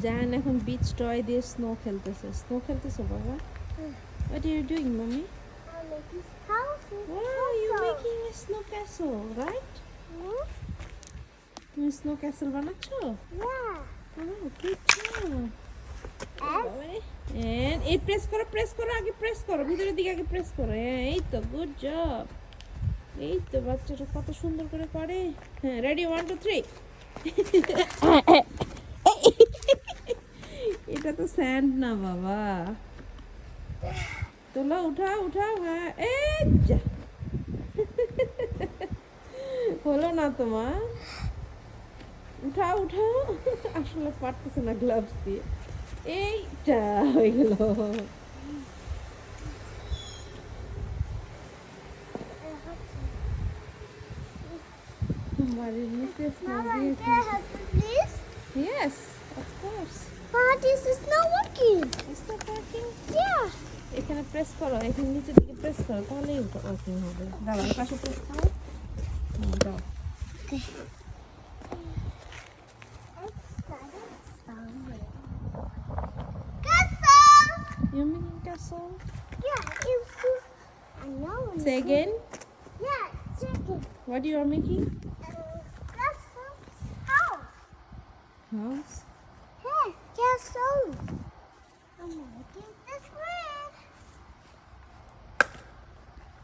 জান এখন beach toy দিয়ে স্নো খেলতেছে বাবা। What are you doing, mommy? I'm making houses. Wow, you're making a snow castle, right? তুমি স্নো ক্যাসেল বানাচ্ছো? Yeah. Oh, good job. S. And এই press করো আগে প্রেস করো ভিতরের দিকে আগে প্রেস করো। হ্যাঁ এই তো গুড জব। এই তো বাচ্চাটা কত সুন্দর করে করে। হ্যাঁ রেডি 1 2 3। এটা তো স্যান্ড না বাবা। তোলো উঠাও হ্যাঁ এই যা। হলো না তোমার। উঠাও আসলে পারতেছে না গ্লাভস দিয়ে। এইটা হয়ে গেল। বাড়ির নিচে স্নো Now I দিয়েছে। have this. Yes, of course. But this is not working. It's not working. Yeah. এখানে প্রেস করো, এখানে নিচের দিকে প্রেস করো, তাহলেই ওয়ার্কিং হবে। দাঁড়াও, এই পাশে প্রেস করো। দাও। Castle. You're making castle? Yeah, it's. I know. Say again. Yeah, chicken. What you are making? Castle's house. House. Hey, castle. I'm making the screen.